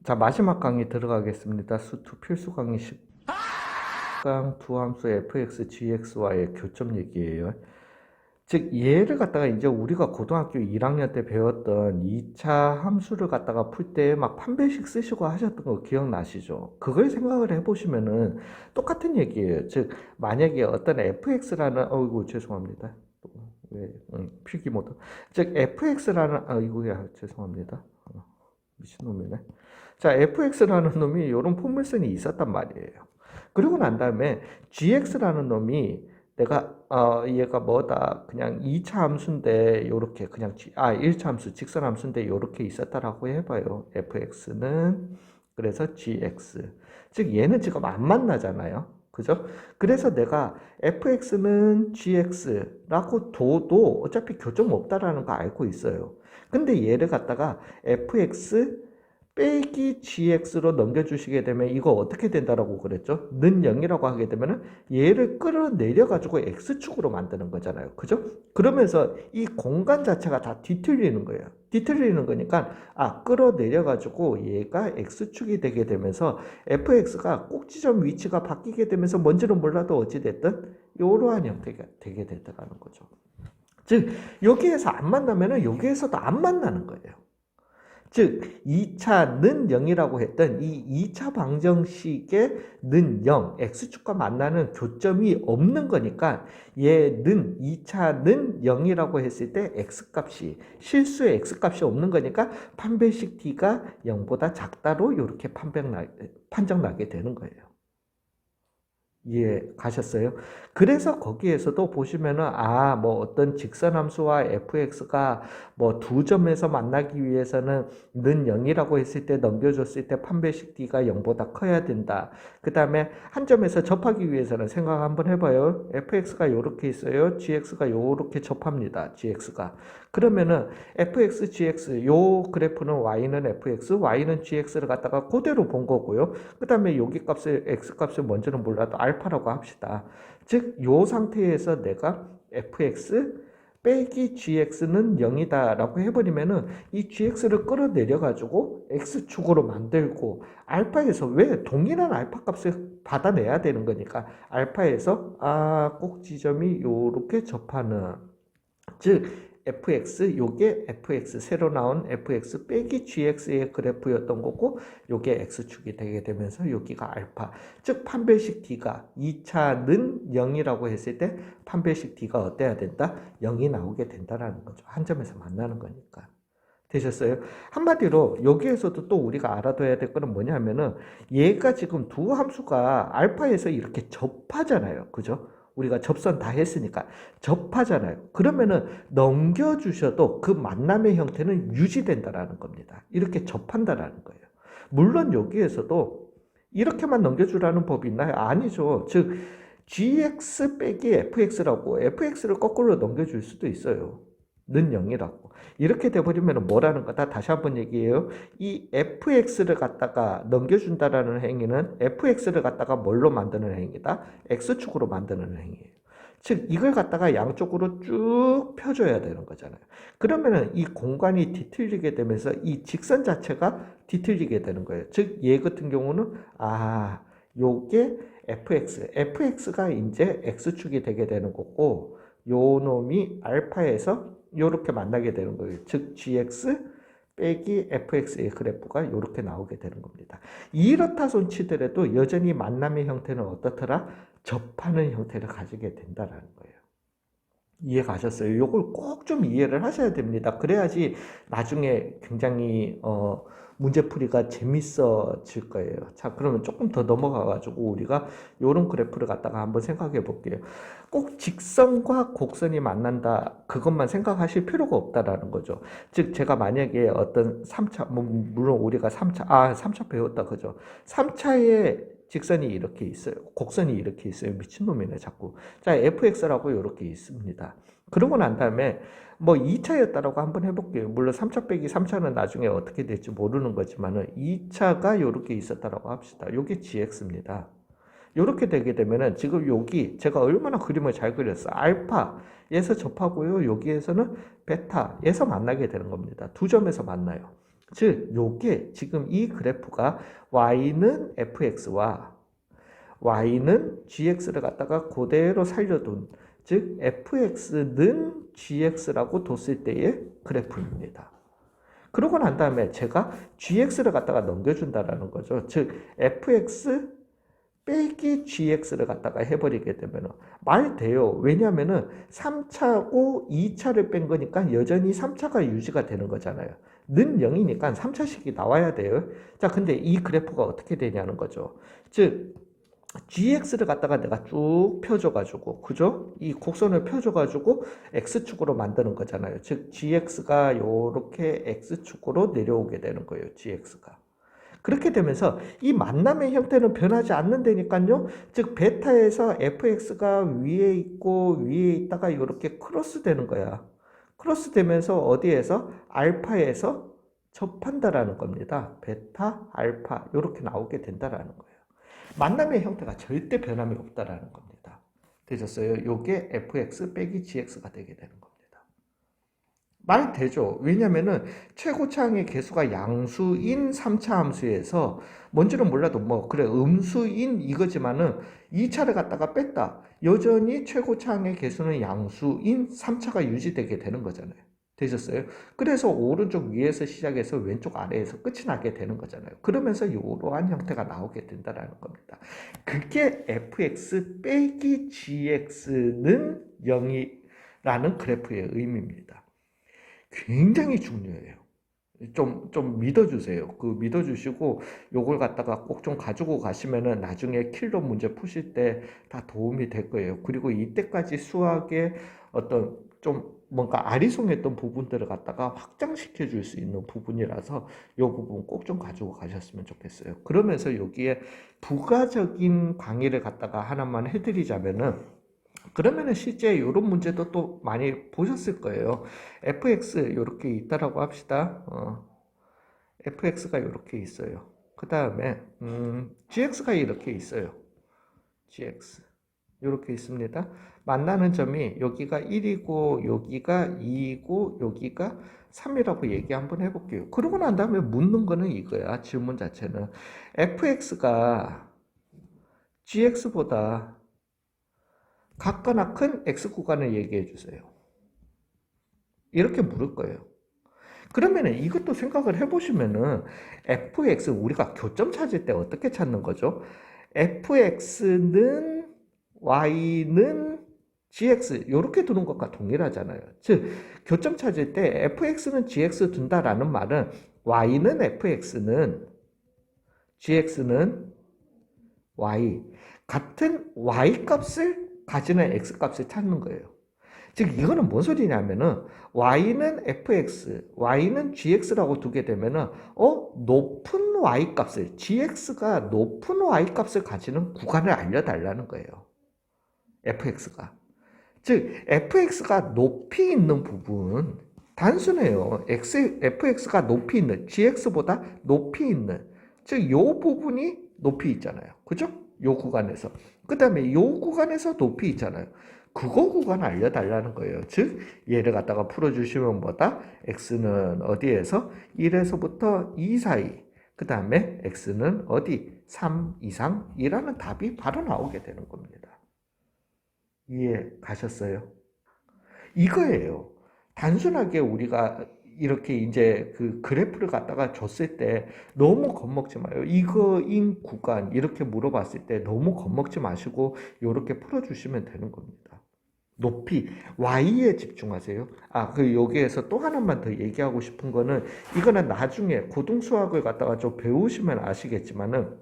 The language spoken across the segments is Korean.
자, 마지막 강의 들어가겠습니다. 수투 필수 강의 10강 두 함수 fx, gx와의 교점 얘기예요. 즉, 얘를 갖다가 이제 우리가 고등학교 1학년 때 배웠던 2차 함수를 갖다가 풀 때 막 판별식 쓰시고 하셨던 거 기억나시죠? 그걸 생각을 해보시면은 똑같은 얘기예요. 즉, 만약에 어떤 fx라는, 어이구, 죄송합니다. 왜, 필기 모드. 즉, fx라는, 어이구야, 죄송합니다. 미친놈이네. 자, fx라는 놈이 이런 포물선이 있었단 말이에요. 그리고 난 다음에 gx라는 놈이 내가 얘가 뭐다 그냥 2차 함수인데 요렇게 그냥 1차 함수 직선 함수인데 요렇게 있었다라고 해봐요. fx는 그래서 gx 즉 얘는 지금 안 만나잖아요. 그죠? 그래서 내가 fx는 gx라고 둬도 어차피 교점 없다라는 거 알고 있어요. 근데 얘를 갖다가 fx 빼기 gx로 넘겨주시게 되면 이거 어떻게 된다라고 그랬죠? 는 0이라고 하게 되면 얘를 끌어내려 가지고 x축으로 만드는 거잖아요. 그죠? 그러면서 이 공간 자체가 다 뒤틀리는 거예요. 뒤틀리는 거니까 끌어내려 가지고 얘가 x축이 되게 되면서 fx가 꼭지점 위치가 바뀌게 되면서 뭔지는 몰라도 어찌됐든 이러한 형태가 되게 된다는 거죠. 즉 여기에서 안 만나면은 여기에서도 안 만나는 거예요. 즉 2차는 0이라고 했던 이 2차 방정식의 는 0, x축과 만나는 교점이 없는 거니까 얘는 2차는 0이라고 했을 때 x값이 실수의 x값이 없는 거니까 판별식 t가 0보다 작다로 이렇게 판정나게 되는 거예요. 이해 가셨어요? 그래서 거기에서도 보시면은 뭐 어떤 직선함수와 fx가 뭐 두 점에서 만나기 위해서는 는 0이라고 했을 때 넘겨줬을 때 판별식 t가 0보다 커야 된다. 그 다음에 한 점에서 접하기 위해서는 생각 한번 해봐요. fx가 요렇게 있어요. gx가 요렇게 접합니다. gx가. 그러면은 fx, gx 요 그래프는 y는 fx, y는 gx를 갖다가 그대로 본 거고요. 그 다음에 여기 값을 x값을 뭔지는 몰라도 알파라고 합시다. 즉 요 상태에서 내가 fx 빼기 gx는 0이다 라고 해버리면은 이 gx를 끌어내려 가지고 x축으로 만들고 알파에서 왜 동일한 알파 값을 받아내야 되는 거니까 알파에서 꼭 지점이 요렇게 접하는 즉 fx 요게 fx 새로 나온 fx 빼기 gx의 그래프였던 거고 요게 x축이 되게 되면서 여기가 알파 즉 판별식 t가 2차는 0이라고 했을 때 판별식 t가 어때야 된다? 0이 나오게 된다라는 거죠. 한 점에서 만나는 거니까. 되셨어요? 한마디로 여기에서도 또 우리가 알아둬야 될 거는 뭐냐면은 얘가 지금 두 함수가 알파에서 이렇게 접하잖아요. 그죠? 우리가 접선 다 했으니까 접하잖아요. 그러면은 넘겨주셔도 그 만남의 형태는 유지된다라는 겁니다. 이렇게 접한다라는 거예요. 물론 여기에서도 이렇게만 넘겨주라는 법이 있나요? 아니죠. 즉 gx 빼기 fx라고 fx를 거꾸로 넘겨줄 수도 있어요. 는 0이라고. 이렇게 돼버리면 뭐라는 거다? 다시 한번 얘기해요. 이 fx를 갖다가 넘겨준다라는 행위는 fx를 갖다가 뭘로 만드는 행위다? x축으로 만드는 행위예요. 즉 이걸 갖다가 양쪽으로 쭉 펴줘야 되는 거잖아요. 그러면은 이 공간이 뒤틀리게 되면서 이 직선 자체가 뒤틀리게 되는 거예요. 즉 얘 같은 경우는 요게 fx가 이제 x축이 되게 되는 거고 요 놈이 알파에서 요렇게 만나게 되는 거예요. 즉 gx 빼기 fx의 그래프가 이렇게 나오게 되는 겁니다. 이렇다 손 치더라도 여전히 만남의 형태는 어떻더라? 접하는 형태를 가지게 된다라는 거예요. 이해 가셨어요? 요걸 꼭 좀 이해를 하셔야 됩니다. 그래야지 나중에 굉장히 문제풀이가 재밌어질 거예요. 자, 그러면 조금 더 넘어가 가지고 우리가 요런 그래프를 갖다가 한번 생각해 볼게요. 꼭 직선과 곡선이 만난다 그것만 생각하실 필요가 없다라는 거죠. 즉 제가 만약에 어떤 3차 물론 우리가 3차 배웠다 그죠? 3차에 직선이 이렇게 있어요. 곡선이 이렇게 있어요. 미친놈이네 자꾸. 자 fx라고 이렇게 있습니다. 그러고 난 다음에 뭐 2차였다라고 한번 해볼게요. 물론 3차 빼기 3차는 나중에 어떻게 될지 모르는 거지만은 2차가 이렇게 있었다라고 합시다. 이게 gx입니다. 이렇게 되게 되면은 지금 여기 제가 얼마나 그림을 잘 그렸어. 알파에서 접하고요. 여기에서는 베타에서 만나게 되는 겁니다. 두 점에서 만나요. 즉 요게 지금 이 그래프가 y는 fx와 y는 gx를 갖다가 그대로 살려둔, 즉 fx는 gx라고 뒀을 때의 그래프입니다. 그러고 난 다음에 제가 gx를 갖다가 넘겨준다라는 거죠. 즉 fx 빼기 gx를 갖다가 해버리게 되면 말 돼요. 왜냐하면은 3차고 2차를 뺀 거니까 여전히 3차가 유지가 되는 거잖아요. 는 0이니까 3차식이 나와야 돼요. 자, 근데 이 그래프가 어떻게 되냐는 거죠. 즉 gx를 갖다가 내가 쭉 펴줘가지고, 그죠? 이 곡선을 펴줘가지고 x축으로 만드는 거잖아요. 즉 gx가 요렇게 x축으로 내려오게 되는 거예요. gx가. 그렇게 되면서 이 만남의 형태는 변하지 않는다니까요. 즉 베타에서 fx가 위에 있고 위에 있다가 이렇게 크로스 되는 거야. 크로스 되면서 어디에서? 알파에서 접한다라는 겁니다. 베타, 알파 이렇게 나오게 된다라는 거예요. 만남의 형태가 절대 변함이 없다라는 겁니다. 되셨어요? 요게 fx 빼기 gx가 되게 되는 겁니다. 말 되죠. 왜냐면은 최고차항의 개수가 양수인 3차 함수에서 뭔지는 몰라도 뭐 그래 음수인 이거지만은 2차를 갖다가 뺐다. 여전히 최고차항의 개수는 양수인 3차가 유지되게 되는 거잖아요. 되셨어요? 그래서 오른쪽 위에서 시작해서 왼쪽 아래에서 끝이 나게 되는 거잖아요. 그러면서 이러한 형태가 나오게 된다는 겁니다. 그게 fx 빼기 gx는 0이라는 그래프의 의미입니다. 굉장히 중요해요. 좀 믿어주세요. 믿어주시고 요걸 갖다가 꼭 좀 가지고 가시면은 나중에 킬러 문제 푸실 때 다 도움이 될 거예요. 그리고 이때까지 수학의 어떤 좀 뭔가 아리송했던 부분들을 갖다가 확장시켜 줄 수 있는 부분이라서 요 부분 꼭 좀 가지고 가셨으면 좋겠어요. 그러면서 여기에 부가적인 강의를 갖다가 하나만 해드리자면은, 그러면은 실제 이런 문제도 또 많이 보셨을 거예요. fx 이렇게 있다라고 합시다. fx가 이렇게 있어요. 그 다음에 gx가 이렇게 있어요. gx 이렇게 있습니다. 만나는 점이 여기가 1이고 여기가 2이고 여기가 3이라고 얘기 한번 해볼게요. 그러고 난 다음에 묻는 거는 이거야. 질문 자체는 fx가 gx보다 같거나 큰 x 구간을 얘기해 주세요. 이렇게 물을 거예요. 그러면은 이것도 생각을 해보시면은 fx 우리가 교점 찾을 때 어떻게 찾는 거죠? fx는 y는 gx 이렇게 두는 것과 동일하잖아요. 즉 교점 찾을 때 fx는 gx 둔다라는 말은 y는 fx는 gx는 y 같은 y 값을 가지는 x 값을 찾는 거예요. 즉 이거는 뭔 소리냐면은 y는 fx, y는 gx라고 두게 되면은 높은 y 값을, gx가 높은 y 값을 가지는 구간을 알려달라는 거예요. fx가. 즉 fx가 높이 있는 부분 단순해요. fx가 높이 있는, gx보다 높이 있는, 즉 이 부분이 높이 있잖아요. 그죠? 요 구간에서. 그 다음에 요 구간에서 높이 있잖아요. 그거 구간 알려달라는 거예요. 즉 얘를 갖다가 풀어주시면 뭐다? x는 어디에서? 1에서부터 2 사이, 그 다음에 x는 어디? 3 이상? 이라는 답이 바로 나오게 되는 겁니다. 이해 가셨어요? 이거예요. 단순하게 우리가 이렇게 이제 그 그래프를 갖다가 줬을 때 너무 겁먹지 마요. 이거인 구간 이렇게 물어봤을 때 너무 겁먹지 마시고 이렇게 풀어주시면 되는 겁니다. 높이 y에 집중하세요. 여기에서 또 하나만 더 얘기하고 싶은 거는, 이거는 나중에 고등수학을 갖다가 좀 배우시면 아시겠지만은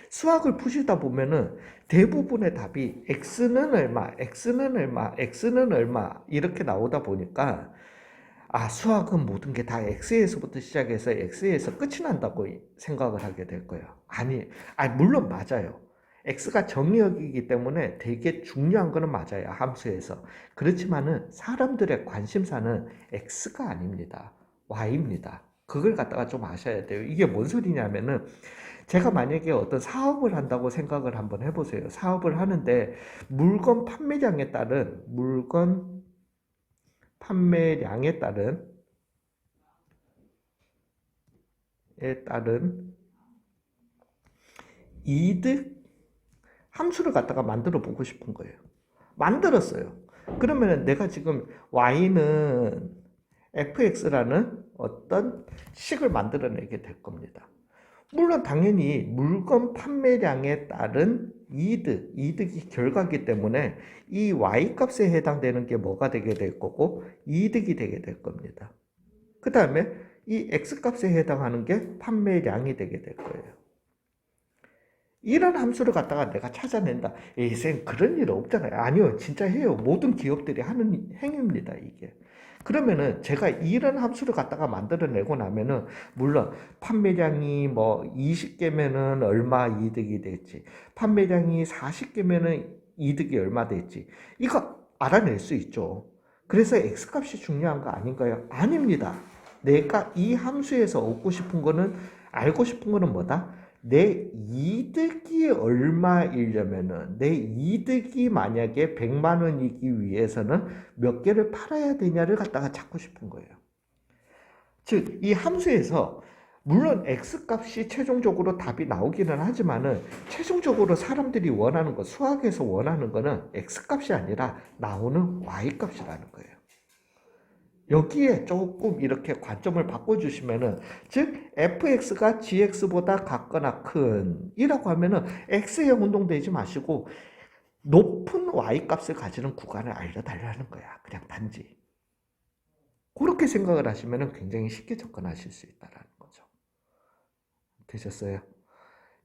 수학을 푸시다 보면은 대부분의 답이 x는 얼마, x는 얼마, x는 얼마 이렇게 나오다 보니까 수학은 모든 게 다 x에서부터 시작해서 x에서 끝이 난다고 생각을 하게 될 거예요. 물론 맞아요. x가 정의역이기 때문에 되게 중요한 거는 맞아요. 함수에서. 그렇지만은 사람들의 관심사는 x가 아닙니다. y입니다. 그걸 갖다가 좀 아셔야 돼요. 이게 뭔 소리냐면은, 제가 만약에 어떤 사업을 한다고 생각을 한번 해보세요. 사업을 하는데 물건 판매량에 따른, 따른 이득 함수를 갖다가 만들어 보고 싶은 거예요. 만들었어요. 그러면 내가 지금 y는 fx라는 어떤 식을 만들어내게 될 겁니다. 물론 당연히 물건 판매량에 따른 이득이 결과이기 때문에 이 y값에 해당되는 게 뭐가 되게 될 거고 이득이 되게 될 겁니다. 그 다음에 이 x값에 해당하는 게 판매량이 되게 될 거예요. 이런 함수를 갖다가 내가 찾아낸다. 에이, 쌤, 그런 일 없잖아요. 아니요, 진짜 해요. 모든 기업들이 하는 행위입니다, 이게. 그러면은 제가 이런 함수를 갖다가 만들어내고 나면은, 물론 판매량이 뭐 20개면은 얼마 이득이 될지, 판매량이 40개면은 이득이 얼마 될지, 이거 알아낼 수 있죠. 그래서 x값이 중요한 거 아닌가요? 아닙니다. 내가 이 함수에서 얻고 싶은 거는, 알고 싶은 거는 뭐다? 내 이득이 얼마이려면은 내 이득이 만약에 100만 원이기 위해서는 몇 개를 팔아야 되냐를 갖다가 찾고 싶은 거예요. 즉, 이 함수에서 물론 x값이 최종적으로 답이 나오기는 하지만은 최종적으로 사람들이 원하는 거, 수학에서 원하는 거는 x값이 아니라 나오는 y값이라는 거예요. 여기에 조금 이렇게 관점을 바꿔주시면은, 즉 fx가 gx보다 같거나 큰 이라고 하면은 x형 운동되지 마시고 높은 y값을 가지는 구간을 알려달라는 거야. 그냥 단지 그렇게 생각을 하시면은 굉장히 쉽게 접근하실 수 있다라는 거죠. 되셨어요?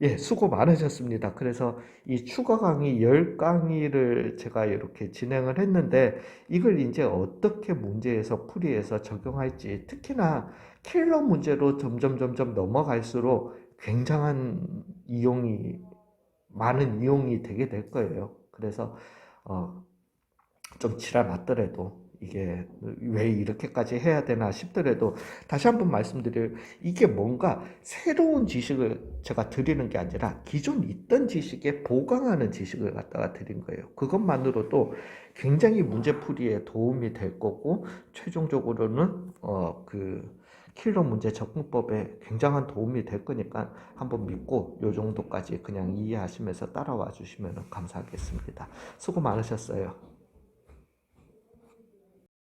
예, 수고 많으셨습니다. 그래서 이 추가 강의 10강의를 제가 이렇게 진행을 했는데, 이걸 이제 어떻게 문제에서 풀이해서 적용할지, 특히나 킬러 문제로 점점 넘어갈수록 굉장한 많은 이용이 되게 될 거예요. 그래서, 좀 지랄 맞더라도 이게 왜 이렇게까지 해야 되나 싶더라도 다시 한번 말씀드려요. 이게 뭔가 새로운 지식을 제가 드리는 게 아니라 기존 있던 지식에 보강하는 지식을 갖다가 드린 거예요. 그것만으로도 굉장히 문제풀이에 도움이 될 거고, 최종적으로는 그 킬러 문제 접근법에 굉장한 도움이 될 거니까 한번 믿고 요 정도까지 그냥 이해하시면서 따라와 주시면 감사하겠습니다. 수고 많으셨어요.